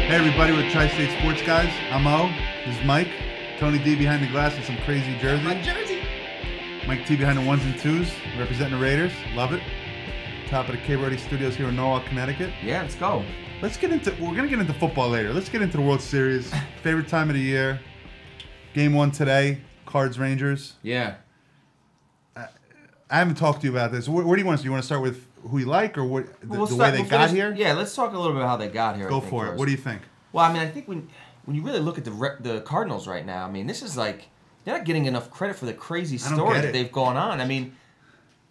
Hey everybody, we're Tri-State Sports Guys. I'm O. This is Mike. Tony D behind the glass with some crazy jersey. My jersey. Mike T behind the ones and twos, representing the Raiders. Love it. Top of the K Brody Studios here in Norwalk, Connecticut. Yeah, let's go. We're gonna get into football later. Let's get into the World Series. Favorite time of the year. Game 1 today. Cards Rangers. Yeah. I haven't talked to you about this. Where do you want to? Do you want to start with who you like, or what the way they got here? Yeah, let's talk a little bit about how they got here. Go for it. What do you think? Well, I mean, I think when you really look at the Cardinals right now, I mean, this is like they're not getting enough credit for the crazy story that they've gone on. I mean,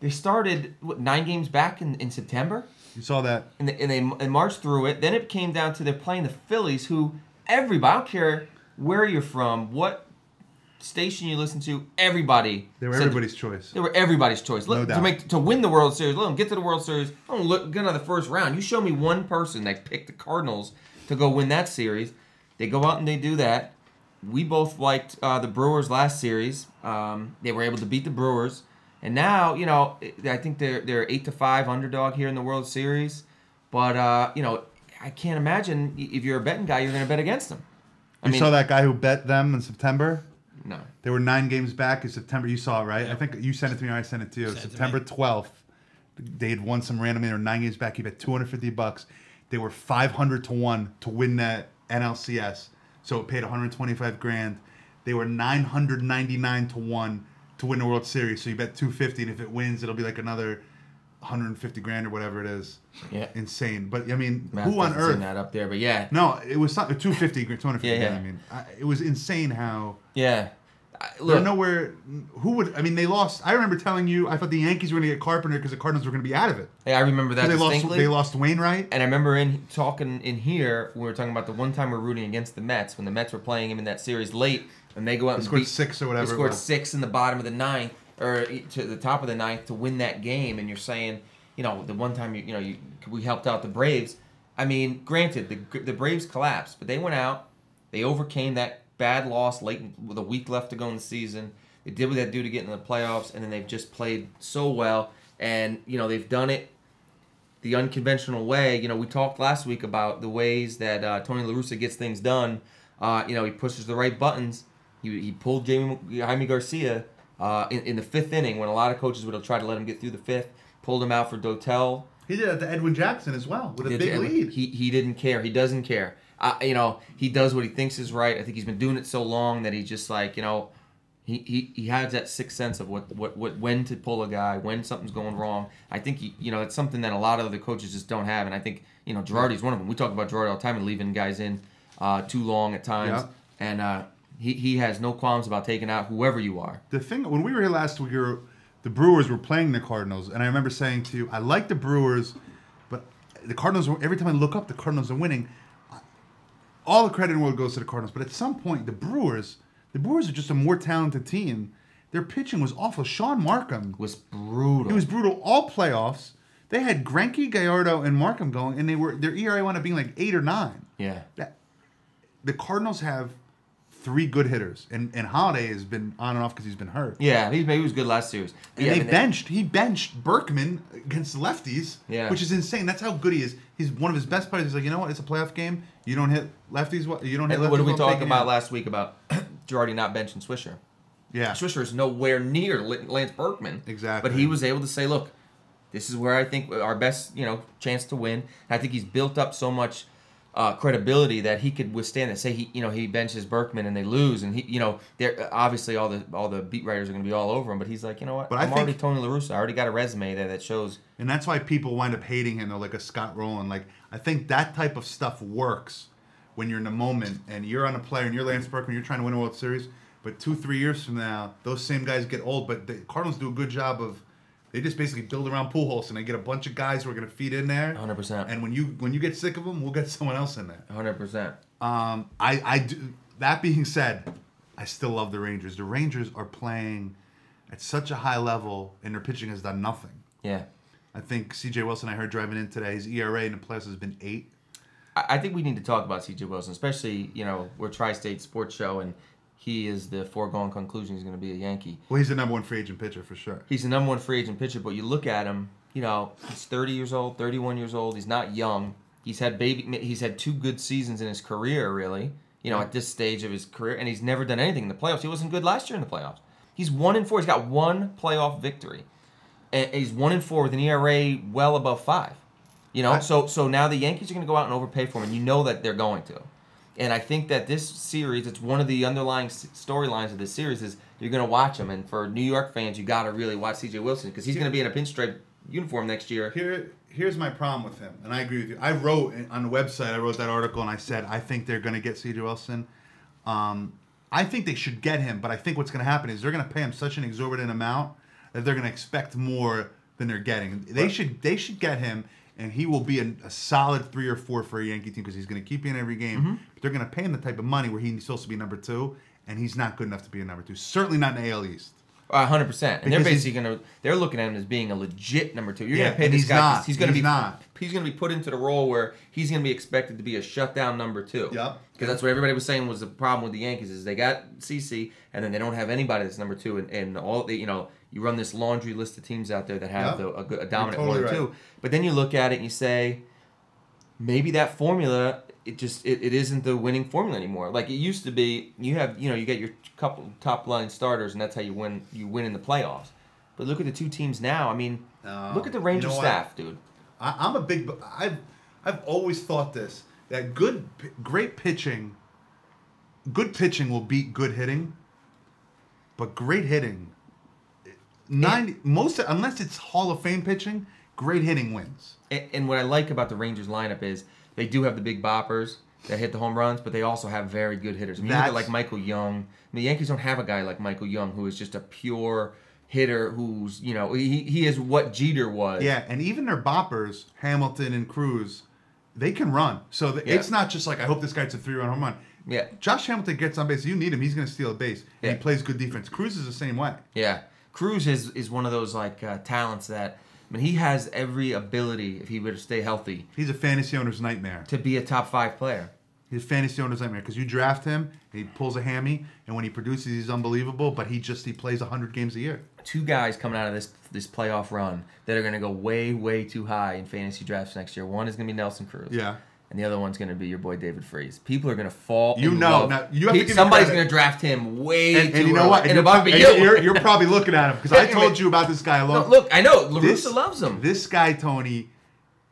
they started 9 games back in September. You saw that, and they marched through it. Then it came down to they're playing the Phillies, who everybody, I don't care where you're from, what station you listen to, everybody. They were everybody's choice. They were everybody's choice. No doubt. To win the World Series, let them get to the World Series. Don't get out of the first round. You show me one person that picked the Cardinals to go win that series. They go out and they do that. We both liked the Brewers last series. They were able to beat the Brewers. And now, I think they're 8-5 underdog here in the World Series. But, I can't imagine if you're a betting guy, you're going to bet against them. You saw that guy who bet them in September? No. They were 9 games back in September. You saw it, right? I think you sent it to me or I sent it to you. September 12th. They had won some random. They were 9 games back. He bet $250. They were 500 to 1 to win that NLCS. So it paid $125,000. They were 999 to 1 to win the World Series. So you bet $250, and if it wins, it'll be like another $150,000 or whatever it is. Yeah. Insane. But I mean, Math who on earth? That up there, but yeah. No, it was not $250,000, $250,000. Yeah. I mean, it was insane how. Yeah. They're nowhere. Who would? I mean, they lost. I remember telling you I thought the Yankees were going to get Carpenter because the Cardinals were going to be out of it. Hey, I remember that distinctly. They lost Wainwright. And I remember talking in here, we were talking about the one time we were rooting against the Mets when the Mets were playing him in that series late, and they go out and scored 6 or whatever. They scored 6 in the bottom of the 9th or to the top of the 9th to win that game, and you're saying, the one time we helped out the Braves. I mean, granted, the Braves collapsed, but they went out, they overcame that bad loss late with a week left to go in the season. They did what they had to do to get in the playoffs, and then they've just played so well. And, they've done it the unconventional way. We talked last week about the ways that Tony La Russa gets things done. He pushes the right buttons. He pulled Jaime Garcia in the 5th inning when a lot of coaches would have tried to let him get through the 5th, pulled him out for Dotel. He did it to Edwin Jackson as well with a big lead. He didn't care. He doesn't care. He does what he thinks is right. I think he's been doing it so long that he's just like, he has that sixth sense of when to pull a guy, when something's going wrong. I think it's something that a lot of other coaches just don't have, and I think Girardi's one of them. We talk about Girardi all the time and leaving guys in too long at times, and he has no qualms about taking out whoever you are. The thing when we were here last week, the Brewers were playing the Cardinals, and I remember saying to you, I like the Brewers, but the Cardinals. Every time I look up, the Cardinals are winning. All the credit in the world goes to the Cardinals, but at some point, the Brewers are just a more talented team. Their pitching was awful. Sean Markham was brutal. He was brutal all playoffs. They had Greinke, Gallardo, and Markham going, and their ERA wound up being like 8 or 9. Yeah. The Cardinals have 3 good hitters, and Holiday has been on and off because he's been hurt. Yeah, he was good last series. And he benched Berkman against lefties, which is insane. That's how good he is. He's one of his best players. He's like, you know what? It's a playoff game. You don't hit lefties. You don't hit lefties. What did we talk about last week about Girardi not benching Swisher? Yeah. Swisher is nowhere near Lance Berkman. Exactly. But he was able to say, look, this is where I think our best, chance to win. I think he's built up so much credibility that he could withstand it. Say he benches Berkman and they lose, and they're obviously all the beat writers are going to be all over him. But he's like, you know what? But I'm already Tony La Russa. I already got a resume there that shows. And that's why people wind up hating him, though, like a Scott Rowland. Like, I think that type of stuff works when you're in the moment and you're on a player and you're Lance Berkman, you're trying to win a World Series. But 2-3 years from now, those same guys get old. But the Cardinals do a good job of. They just basically build around Pujols, and they get a bunch of guys who are going to feed in there. 100%. And when you get sick of them, we'll get someone else in there. 100%. I do. That being said, I still love the Rangers. The Rangers are playing at such a high level, and their pitching has done nothing. Yeah. I think C.J. Wilson, I heard driving in today, his ERA in the playoffs has been 8. I think we need to talk about C.J. Wilson, especially, we're Tri-State Sports Show, and he is the foregone conclusion he's going to be a Yankee. Well, he's the number 1 free agent pitcher for sure. He's the number 1 free agent pitcher, but you look at him, he's 30 years old, 31 years old. He's not young. He's had 2 good seasons in his career, really. At this stage of his career, and he's never done anything in the playoffs. He wasn't good last year in the playoffs. He's 1-4. He's got 1 playoff victory, and he's 1-4 with an ERA well above 5. So now the Yankees are going to go out and overpay for him, and you know that they're going to. And I think that this series, it's one of the underlying storylines of this series is you're going to watch him. And for New York fans, you got to really watch C.J. Wilson because he's going to be in a pinstripe uniform next year. Here's my problem with him, and I agree with you. I wrote on the website, I wrote that article, and I said I think they're going to get C.J. Wilson. I think they should get him, but I think what's going to happen is they're going to pay him such an exorbitant amount that they're going to expect more than they're getting. They should get him. And he will be a solid 3 or 4 for a Yankee team because he's going to keep you in every game. Mm-hmm. But they're going to pay him the type of money where he's supposed to be number 2, and he's not good enough to be a number 2. Certainly not in AL East. 100%. And they're basically they're looking at him as being a legit number 2. You're going to pay this guy because he's going to be put into the role where he's going to be expected to be a shutdown number 2. Yep. Because that's what everybody was saying was the problem with the Yankees is they got CC and then they don't have anybody that's number 2 and all the you run this laundry list of teams out there that have a dominant totally 1 or 2. Right. But then you look at it and you say, maybe that formula it isn't the winning formula anymore. Like it used to be, you get your couple top line starters and that's how you win in the playoffs. But look at the 2 teams now. I mean, look at the Rangers staff, dude. I've always thought this that good pitching will beat good hitting, but great hitting. Unless it's Hall of Fame pitching, great hitting wins. And what I like about the Rangers lineup is they do have the big boppers that hit the home runs, but they also have very good hitters. I mean, you look at like Michael Young. The Yankees don't have a guy like Michael Young who is just a pure hitter who's, he is what Jeter was. Yeah, and even their boppers, Hamilton and Cruz, they can run. So it's not just like, I hope this guy gets a 3-run home run. Yeah. Josh Hamilton gets on base. You need him. He's going to steal a base. And he plays good defense. Cruz is the same way. Yeah. Cruz is one of those talents that he has every ability if he were to stay healthy. He's a fantasy owner's nightmare to be a top 5 player. He's a fantasy owner's nightmare because you draft him, he pulls a hammy, and when he produces, he's unbelievable. But he plays 100 games a year. 2 guys coming out of this playoff run that are going to go way too high in fantasy drafts next year. One is going to be Nelson Cruz. Yeah. And the other one's going to be your boy David Freese. People are going to fall. Now you have to give somebody's going to draft him way too. And you know what? You're probably looking at him because I told you about this guy a long. No, look, I know La Russa loves him. This guy Tony,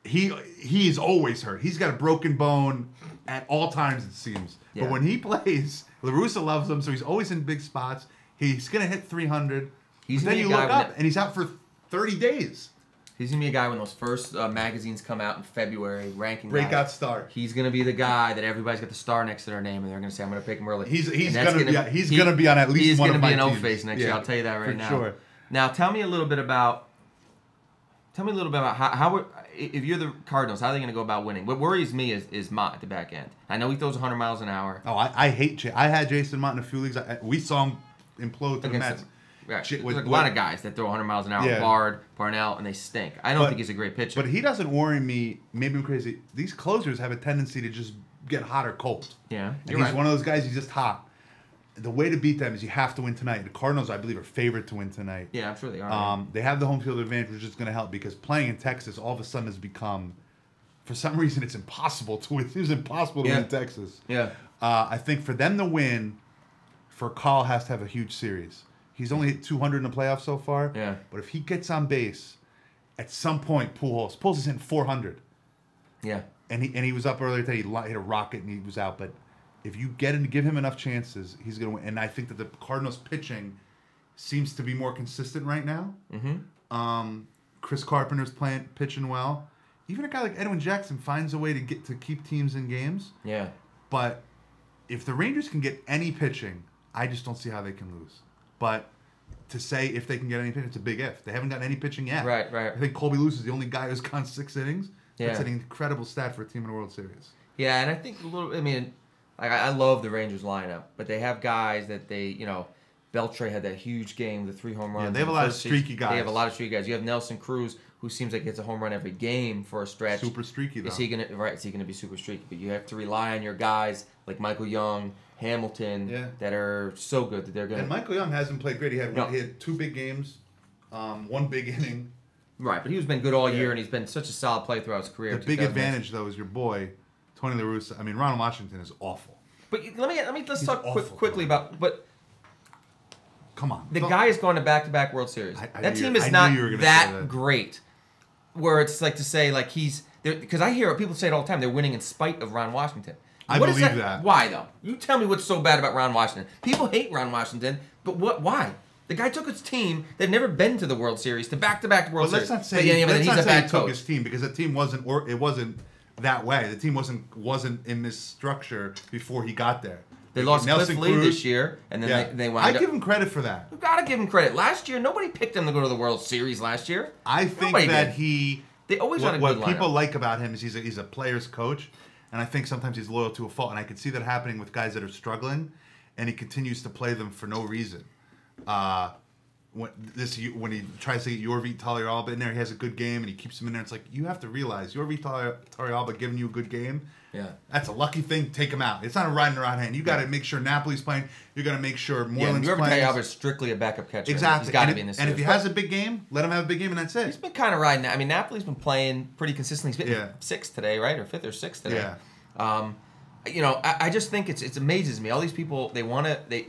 he's always hurt. He's got a broken bone at all times it seems. Yeah. But when he plays, La Russa loves him, so he's always in big spots. He's going to hit 300. Then you look up and he's out for 30 days. He's going to be a guy when those first magazines come out in February, ranking breakout star. He's going to be the guy that everybody's got the star next to their name, and they're going to say, I'm going to pick him early. He's going to be on at least one of my teams. He's going to be an O-face next year, I'll tell you that right now. Sure. Now, tell me a little bit about how if you're the Cardinals, how are they going to go about winning? What worries me is Mott at the back end. I know he throws 100 miles an hour. Oh, I hate I had Jason Mott in a few leagues. We saw him implode to the Mets. Right. There's a lot of guys that throw 100 miles an hour. Yeah. Bard, Parnell, and they stink. I don't think he's a great pitcher. But he doesn't worry me. Maybe I'm crazy. These closers have a tendency to just get hot or cold. Yeah, and he's one of those guys. He's just hot. The way to beat them is you have to win tonight. The Cardinals, I believe, are favored to win tonight. Yeah, I'm sure they are. They have the home field advantage, which is going to help because playing in Texas all of a sudden has become, for some reason, it's impossible to win. It's impossible to win in Texas. Yeah. I think for them to win, for Carl has to have a huge series. He's only hit 200 in the playoffs so far. Yeah. But if he gets on base, at some point, Pujols is hitting 400. Yeah. And he was up earlier today. He hit a rocket and he was out. But if you give him enough chances, he's going to win. And I think that the Cardinals pitching seems to be more consistent right now. Mm-hmm. Chris Carpenter's pitching well. Even a guy like Edwin Jackson finds a way to keep teams in games. Yeah. But if the Rangers can get any pitching, I just don't see how they can lose. But to say if they can get any pitching, it's a big if. They haven't gotten any pitching yet. Right. I think Colby Lewis is the only guy who's gone 6 innings. Yeah. That's an incredible stat for a team in the World Series. Yeah, and I think I love the Rangers lineup, but they have guys that Beltre had that huge game, the 3 home runs. Yeah, they have a lot of streaky guys. They have a lot of streaky guys. You have Nelson Cruz, who seems like he gets a home run every game for a stretch. Super streaky, though. Is he gonna be super streaky? But you have to rely on your guys like Michael Young, Hamilton, that are so good that they're gonna. And Michael Young hasn't played great. He had 2 big games, 1 big inning. Right, but he's been good all year, and he's been such a solid player throughout his career. The big advantage, though, is your boy, Tony La Russa. I mean, Ronald Washington is awful. But let's talk quickly about. But come on, the guy has gone to back-to-back World Series. That team is not that great. Where it's like to say like he's because I hear people say it all the time. They're winning in spite of Ron Washington. I believe that. Why though? You tell me what's so bad about Ron Washington. People hate Ron Washington, but what? Why? The guy took his team that had never been to the World Series to back-to-back World Series. Let's not say he took his team because the team wasn't that way. The team wasn't in this structure before he got there. They lost Cliff Lee this year, and then they wound up. I give him credit for that. You gotta give him credit. Last year, nobody picked him to go to the World Series last year. I think they always had a good lineup. What people like about him is he's a player's coach, and I think sometimes he's loyal to a fault. And I can see that happening with guys that are struggling, and he continues to play them for no reason. When he tries to get Yorvi Talieralba in there, he has a good game and he keeps him in there. It's like you have to realize Yorvi Talieralba giving you a good game. Yeah, that's a lucky thing. Take him out. It's not a riding around hand. You got to make sure Napoli's playing. You got to make sure Moreland's playing. Yorvi Talieralba is strictly a backup catcher. Exactly. He's got to be in this. And if he has a big game, let him have a big game, and that's it. He's been kind of riding. I mean, Napoli's been playing pretty consistently. He's been sixth today, right, or fifth or sixth today. Yeah. I just think it amazes me. All these people, they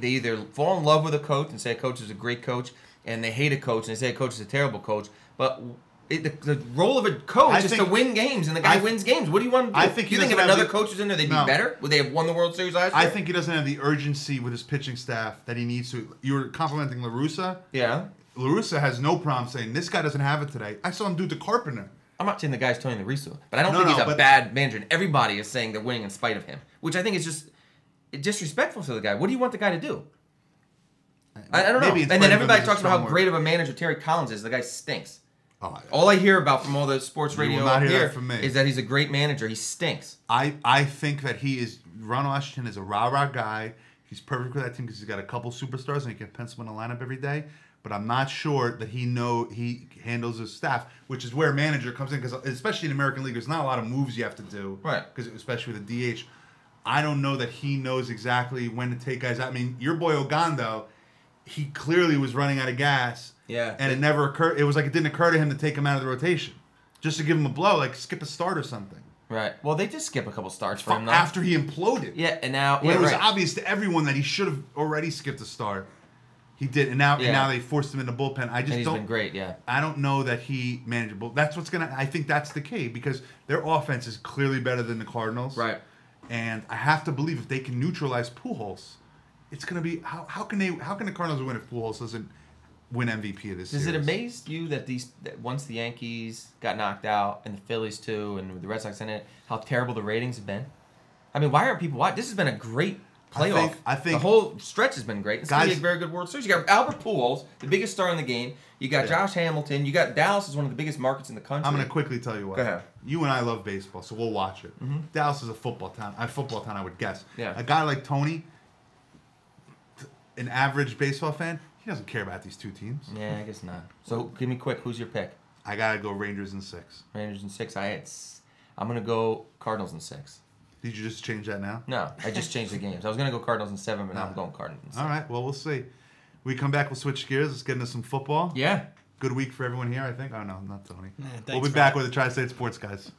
either fall in love with a coach and say a coach is a great coach, and they hate a coach and they say a coach is a terrible coach. But the role of a coach is to win games, and the guy wins games. What do you want to do? I think you think if another coach was in there, they'd be better? Would they have won the World Series last year? I think he doesn't have the urgency with his pitching staff that he needs to. You were complimenting La Russa. Yeah. La Russa has no problem saying, this guy doesn't have it today. I saw him do it to Carpenter. I'm not saying the guy's Tony La Russa, but I don't think he's a bad manager. And everybody is saying they're winning in spite of him, which I think is just disrespectful to the guy. What do you want the guy to do? I don't know. And then everybody talks about how great of a manager Terry Collins is. The guy stinks. All I hear about from all the sports radio up here is that he's a great manager. He stinks. I think that Ron Washington is a rah-rah guy. He's perfect for that team because he's got a couple superstars and he can pencil in a lineup every day. But I'm not sure that he handles his staff, which is where a manager comes in. Because especially in American League, there's not a lot of moves you have to do. Right. Because especially with the DH, I don't know that he knows exactly when to take guys out. I mean, your boy Ogando, he clearly was running out of gas. Yeah. And it never occurred. It was like it didn't occur to him to take him out of the rotation, just to give him a blow, like skip a start or something. Right. Well, they did skip a couple starts for him though. After he imploded. Yeah, and now it was obvious to everyone that he should have already skipped a start. He did, and now they forced him in the bullpen. He's been great, yeah. I don't know that he manageable. That's what's gonna. I think that's the key because their offense is clearly better than the Cardinals. Right. And I have to believe if they can neutralize Pujols, it's gonna be how can the Cardinals win if Pujols doesn't win MVP of this series? Does it amaze you that once the Yankees got knocked out and the Phillies too, and the Red Sox in it, how terrible the ratings have been? I mean, why aren't people watching? This has been a great playoff. I think the whole stretch has been great. It's going to be a very good World Series. You got Albert Pujols, the biggest star in the game. You got Josh Hamilton. You got Dallas is one of the biggest markets in the country. I'm going to quickly tell you what. Go ahead. You and I love baseball, so we'll watch it. Mm-hmm. Dallas is a football town. I would guess. Yeah. A guy like Tony, an average baseball fan, he doesn't care about these two teams. Yeah, I guess not. So give me quick. Who's your pick? I got to go Rangers in 6. Rangers in 6. I'm going to go Cardinals in 6. Did you just change that now? No, I just changed the games. I was going to go Cardinals in 7, but now I'm going Cardinals in 6. All right, well, we'll see. We come back, we'll switch gears. Let's get into some football. Yeah. Good week for everyone here, I think. Oh, no, not Tony. We'll be back with the Tri-State Sports, guys.